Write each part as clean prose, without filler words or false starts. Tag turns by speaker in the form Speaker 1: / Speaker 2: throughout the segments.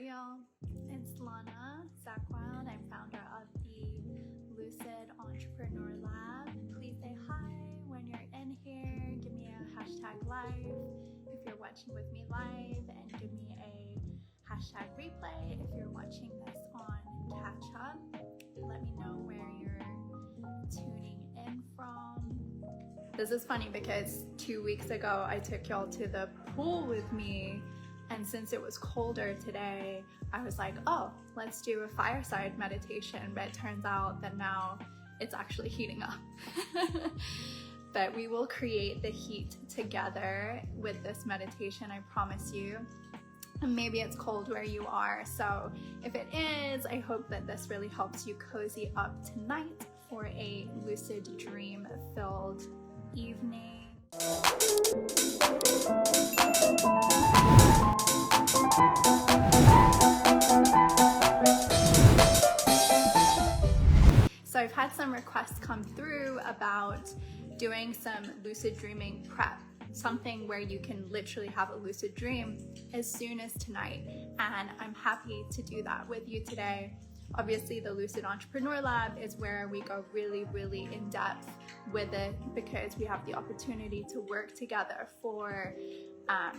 Speaker 1: y'all, it's Lana, I'm founder of the Lucid Entrepreneur Lab. Please say hi when you're in here, give me a hashtag live if you're watching with me live, and give me a hashtag replay if you're watching this on catch up. Let me know where you're tuning in from. This is funny because 2 weeks ago I took y'all to the pool with me, and since it was colder today, I was like, oh, let's do a fireside meditation, but it turns out that now it's actually heating up. But we will create the heat together with this meditation, I promise you. And maybe it's cold where you are, so if it is, I hope that this really helps you cozy up tonight for a lucid dream filled evening. So I've had some requests come through about doing some lucid dreaming prep, something where you can literally have a lucid dream as soon as tonight, and I'm happy to do that with you today. Obviously, the Lucid Entrepreneur Lab is where we go really, really in depth with it, because we have the opportunity to work together for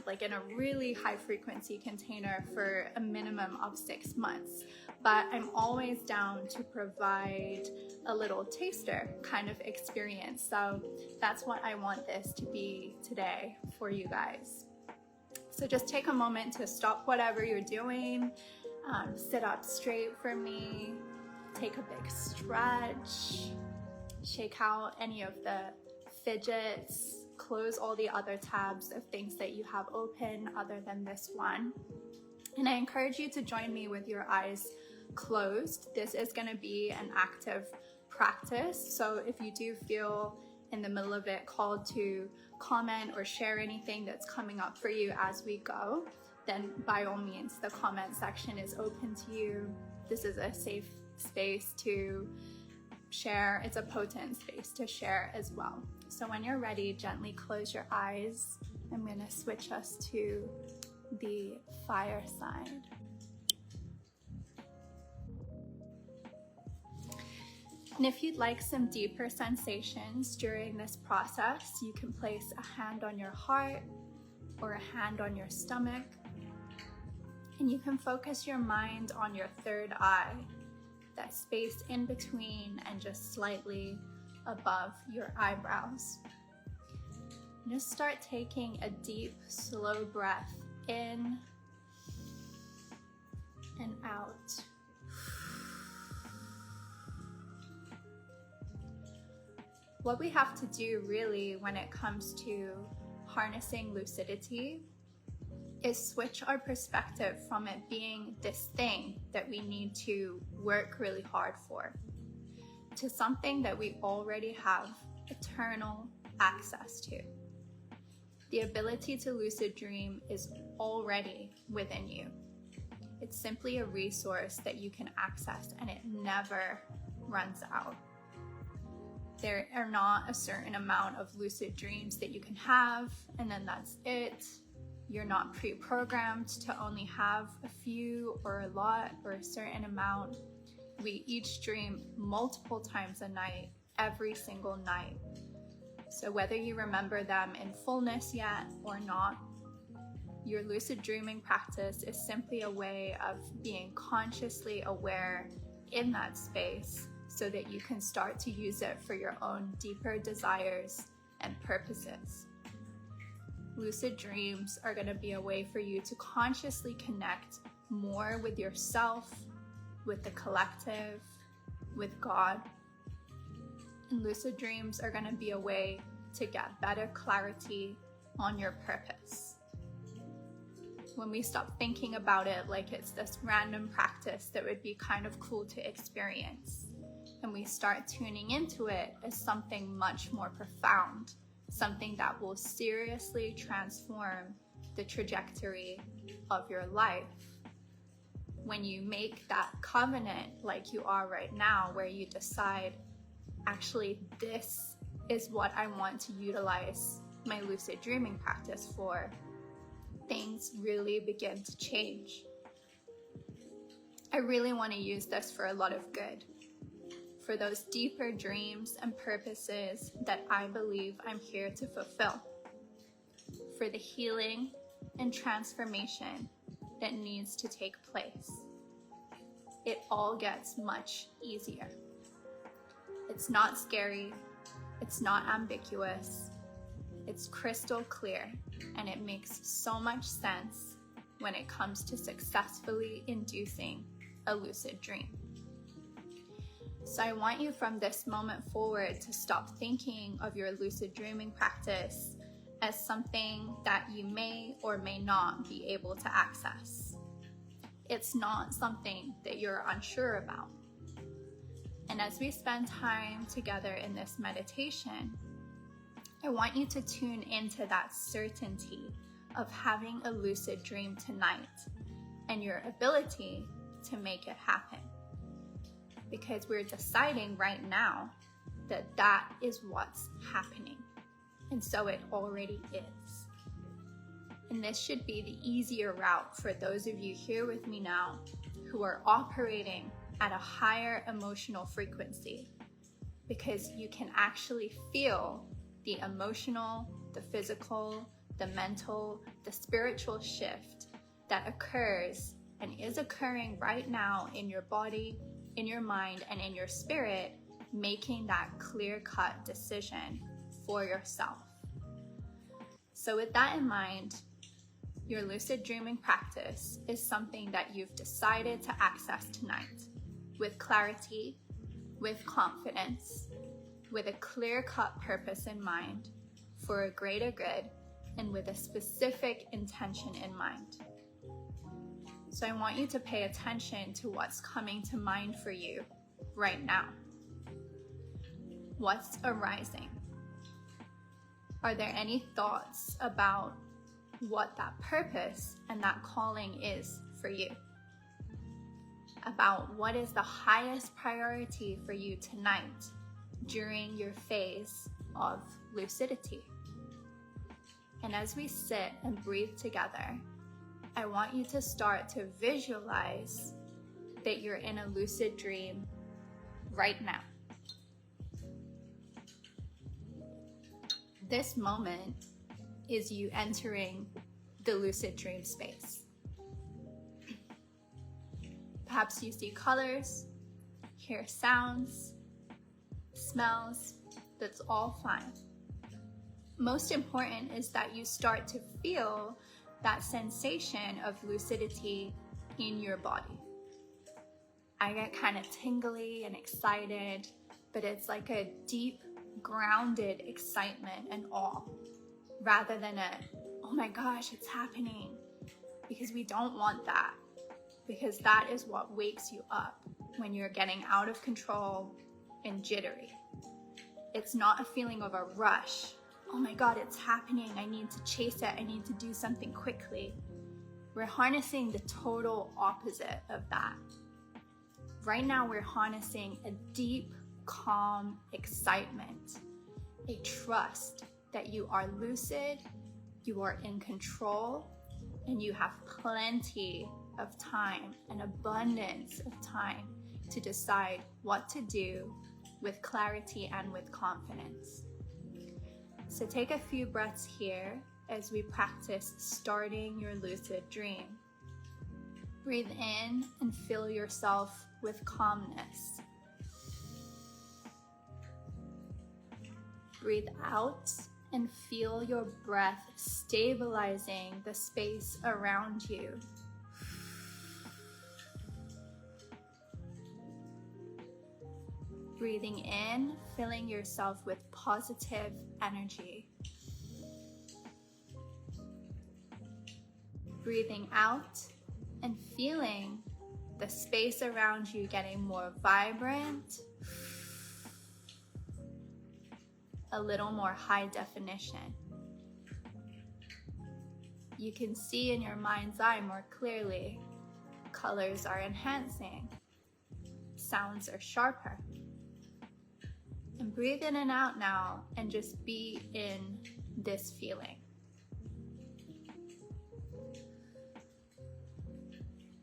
Speaker 1: like in a really high frequency container for a minimum of 6 months. But I'm always down to provide a little taster kind of experience. So that's what I want this to be today for you guys. So just take a moment to stop whatever you're doing. Sit up straight for me, take a big stretch, shake out any of the fidgets, close all the other tabs of things that you have open other than this one. And I encourage you to join me with your eyes closed. This is going to be an active practice, so if you do feel in the middle of it called to comment or share anything that's coming up for you as we go, then by all means, the comment section is open to you. This is a safe space to share. It's a potent space to share as well. So when you're ready, gently close your eyes. I'm gonna switch us to the Fireside. And if you'd like some deeper sensations during this process, you can place a hand on your heart or a hand on your stomach. And you can focus your mind on your third eye, that space in between and just slightly above your eyebrows. And just start taking a deep, slow breath in and out. What we have to do really when it comes to harnessing lucidity is switch our perspective from it being this thing that we need to work really hard for to something that we already have eternal access to. The ability to lucid dream is already within you. It's simply a resource that you can access, and it never runs out. There are not a certain amount of lucid dreams that you can have, and then that's it. You're not pre-programmed to only have a few or a lot or a certain amount. We each dream multiple times a night, every single night. So whether you remember them in fullness yet or not, your lucid dreaming practice is simply a way of being consciously aware in that space so that you can start to use it for your own deeper desires and purposes. Lucid dreams are going to be a way for you to consciously connect more with yourself, with the collective, with God. And lucid dreams are going to be a way to get better clarity on your purpose. When we stop thinking about it like it's this random practice that would be kind of cool to experience, and we start tuning into it as something much more profound, something that will seriously transform the trajectory of your life. When you make that covenant like you are right now, where you decide, actually, this is what I want to utilize my lucid dreaming practice for, things really begin to change. I really want to use this for a lot of good, for those deeper dreams and purposes that I believe I'm here to fulfill, for the healing and transformation that needs to take place. It all gets much easier. It's not scary, it's not ambiguous, it's crystal clear, and it makes so much sense when it comes to successfully inducing a lucid dream. So I want you from this moment forward to stop thinking of your lucid dreaming practice as something that you may or may not be able to access. It's not something that you're unsure about. And as we spend time together in this meditation, I want you to tune into that certainty of having a lucid dream tonight and your ability to make it happen. Because we're deciding right now that that is what's happening. And so it already is. And this should be the easier route for those of you here with me now who are operating at a higher emotional frequency, because you can actually feel the emotional, the physical, the mental, the spiritual shift that occurs and is occurring right now in your body, in your mind, and in your spirit, making that clear-cut decision for yourself. So with that in mind, your lucid dreaming practice is something that you've decided to access tonight with clarity, with confidence, with a clear-cut purpose in mind for a greater good, and with a specific intention in mind. So I want you to pay attention to what's coming to mind for you right now. What's arising? Are there any thoughts about what that purpose and that calling is for you? About what is the highest priority for you tonight during your phase of lucidity? And as we sit and breathe together, I want you to start to visualize that you're in a lucid dream right now. This moment is you entering the lucid dream space. Perhaps you see colors, hear sounds, smells. That's all fine. Most important is that you start to feel that sensation of lucidity in your body. I get kind of tingly and excited, but it's like a deep, grounded excitement and awe, rather than a, oh my gosh, it's happening. Because we don't want that, because that is what wakes you up when you're getting out of control and jittery. It's not a feeling of a rush. Oh my God, it's happening. I need to chase it. I need to do something quickly. We're harnessing the total opposite of that. Right now, we're harnessing a deep, calm excitement, a trust that you are lucid, you are in control, and you have plenty of time, an abundance of time to decide what to do with clarity and with confidence. So take a few breaths here as we practice starting your lucid dream. Breathe in and fill yourself with calmness. Breathe out and feel your breath stabilizing the space around you. Breathing in, filling yourself with positive energy. Breathing out and feeling the space around you getting more vibrant, a little more high definition. You can see in your mind's eye more clearly. Colors are enhancing. Sounds are sharper. And breathe in and out now and just be in this feeling.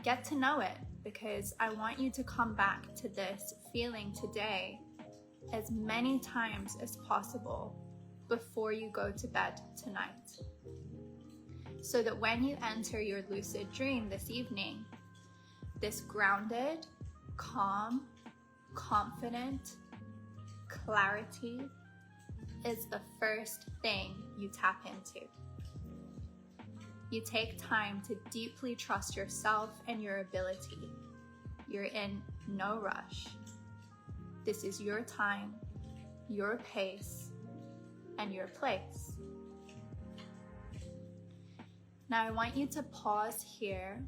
Speaker 1: Get to know it. because I want you to come back to this feeling today as many times as possible before you go to bed tonight. So that when you enter your lucid dream this evening, this grounded, calm, confident clarity is the first thing you tap into. You take time to deeply trust yourself and your ability. You're in no rush. This is your time, your pace, and your place. Now I want you to pause here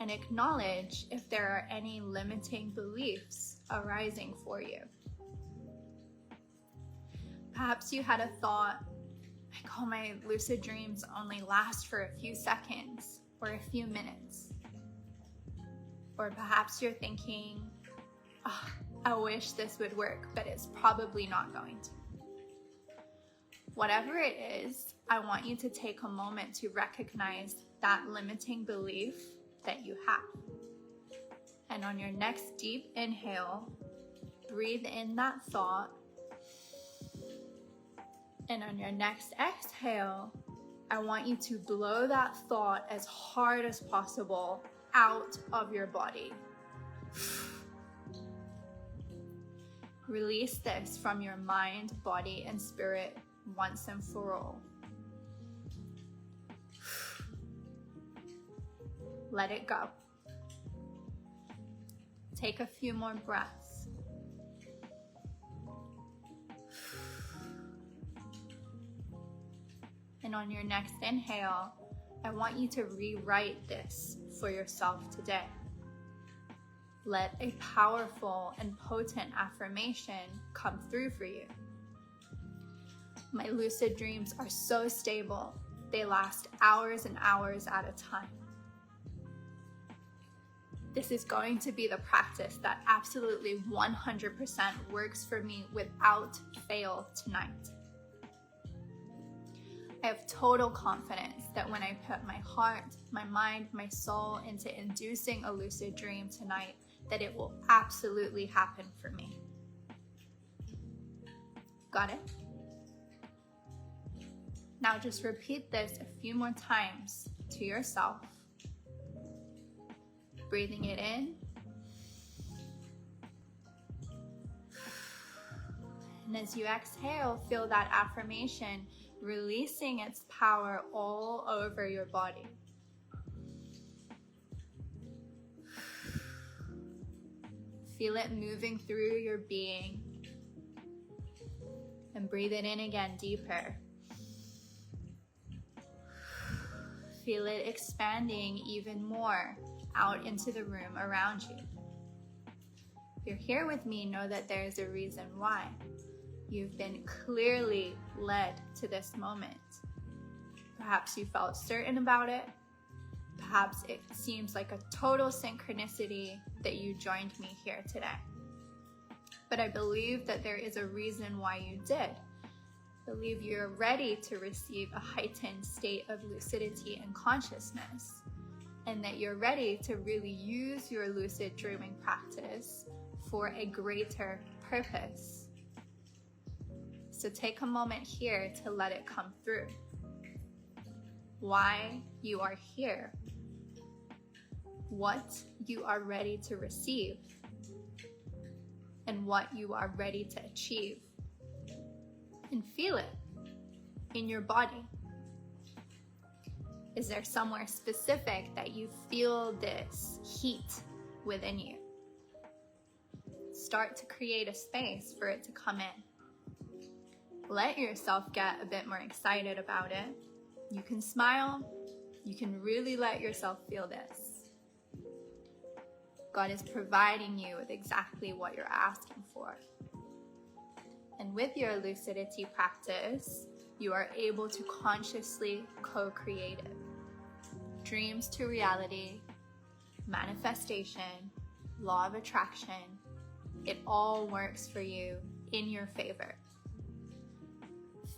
Speaker 1: and acknowledge if there are any limiting beliefs arising for you. Perhaps you had a thought, like, oh, my lucid dreams only last for a few seconds or a few minutes. Or perhaps you're thinking, oh, I wish this would work, but it's probably not going to. Whatever it is, I want you to take a moment to recognize that limiting belief that you have. And on your next deep inhale, breathe in that thought. And on your next exhale, I want you to blow that thought as hard as possible out of your body. Release this from your mind, body, and spirit once and for all. Let it go. Take a few more breaths. And on your next inhale, I want you to rewrite this for yourself today. Let a powerful and potent affirmation come through for you. My lucid dreams are so stable, they last hours and hours at a time. This is going to be the practice that absolutely 100% works for me without fail tonight. I have total confidence that when I put my heart, my mind, my soul into inducing a lucid dream tonight, that it will absolutely happen for me. Got it? Now just repeat this a few more times to yourself. Breathing it in. And as you exhale, feel that affirmation releasing its power all over your body. Feel it moving through your being. And breathe it in again deeper. Feel it expanding even more out into the room around you. If you're here with me, know that there is a reason why. You've been clearly led to this moment. Perhaps you felt certain about it. Perhaps it seems like a total synchronicity that you joined me here today. But I believe that there is a reason why you did. I believe you're ready to receive a heightened state of lucidity and consciousness, and that you're ready to really use your lucid dreaming practice for a greater purpose. So take a moment here to let it come through. Why you are here, what you are ready to receive, and what you are ready to achieve. And feel it in your body. Is there somewhere specific that you feel this heat within you? Start to create a space for it to come in. Let yourself get a bit more excited about it. You can smile. You can really let yourself feel this. God is providing you with exactly what you're asking for. And with your lucidity practice, you are able to consciously co-create it. Dreams to reality, manifestation, law of attraction, it all works for you in your favor.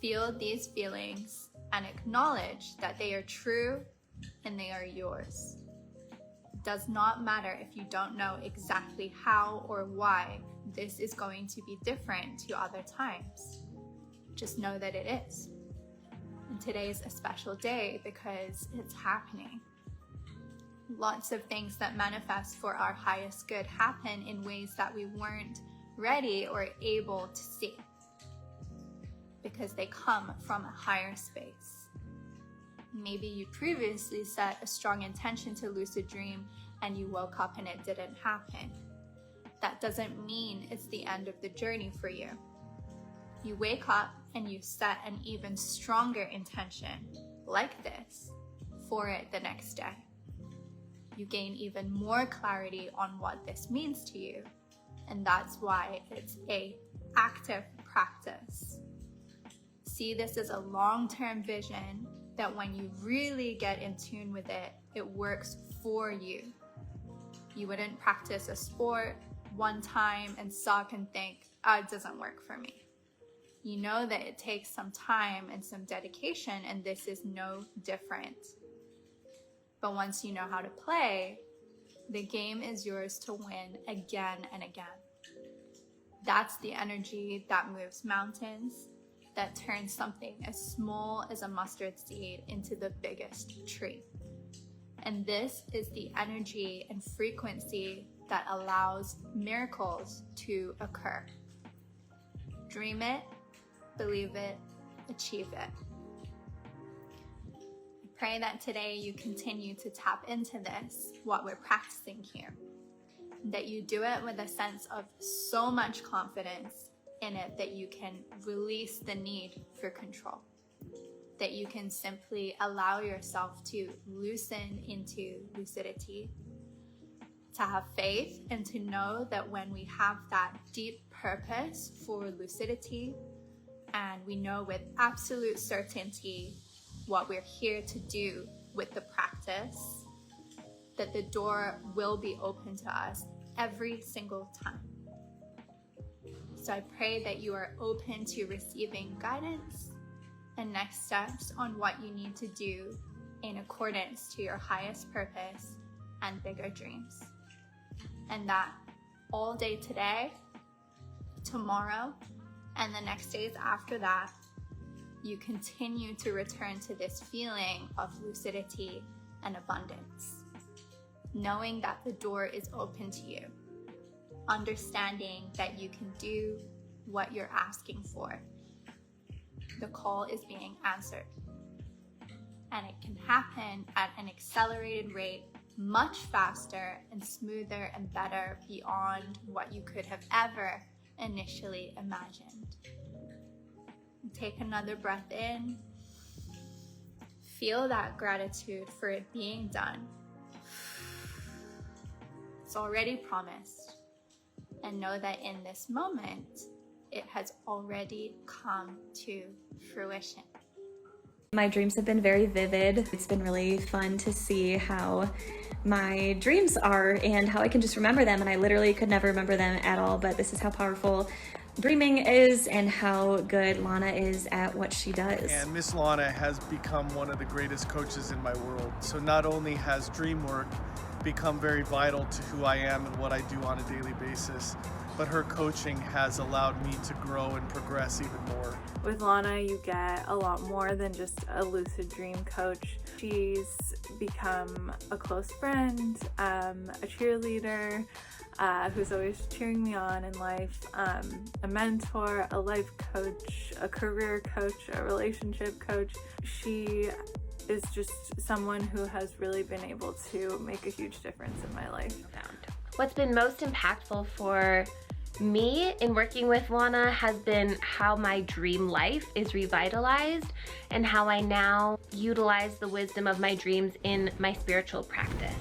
Speaker 1: Feel these feelings and acknowledge that they are true and they are yours. does not matter if you don't know exactly how or why this is going to be different to other times. Just know that it is. And today is a special day because it's happening. Lots of things that manifest for our highest good happen in ways that we weren't ready or able to see, because they come from a higher space. Maybe you previously set a strong intention to lucid dream and you woke up and it didn't happen. That doesn't mean it's the end of the journey for you. You wake up and you set an even stronger intention, like this, for it the next day. You gain even more clarity on what this means to you, and that's why it's an active practice. See this as a long-term vision that when you really get in tune with it, it works for you. You wouldn't practice a sport one time and suck and think, oh, it doesn't work for me. You know that it takes some time and some dedication, and this is no different. But once you know how to play, the game is yours to win again and again. That's the energy that moves mountains, that turns something as small as a mustard seed into the biggest tree. And this is the energy and frequency that allows miracles to occur. Dream it, believe it, achieve it. I pray that today you continue to tap into this, what we're practicing here. That you do it with a sense of so much confidence in it that you can release the need for control. That you can simply allow yourself to loosen into lucidity, to have faith, and to know that when we have that deep purpose for lucidity, and we know with absolute certainty what we're here to do with the practice, that the door will be open to us every single time. So I pray that you are open to receiving guidance and next steps on what you need to do in accordance to your highest purpose and bigger dreams. And that all day today, tomorrow, and the next days after that, you continue to return to this feeling of lucidity and abundance, knowing that the door is open to you, understanding that you can do what you're asking for. The call is being answered, and it can happen at an accelerated rate, much faster and smoother and better beyond what you could have ever initially imagined. Take another breath in. Feel that gratitude for it being done. It's already promised. And know that in this moment, it has already come to fruition.
Speaker 2: My dreams have been very vivid. It's been really fun to see how my dreams are and how I can just remember them, and I literally could never remember them at all, but this is how powerful dreaming is and how good Lana is at what she does.
Speaker 3: And Miss Lana has become one of the greatest coaches in my world. So not only has dream work become very vital to who I am and what I do on a daily basis, but her coaching has allowed me to grow and progress even more.
Speaker 4: With Lana, you get a lot more than just a lucid dream coach. She's become a close friend, a cheerleader, who's always cheering me on in life, a mentor, a life coach, a career coach, a relationship coach. She is just someone who has really been able to make a huge difference in my life.
Speaker 5: What's been most impactful for me in working with Lana has been how my dream life is revitalized and how I now utilize the wisdom of my dreams in my spiritual practice.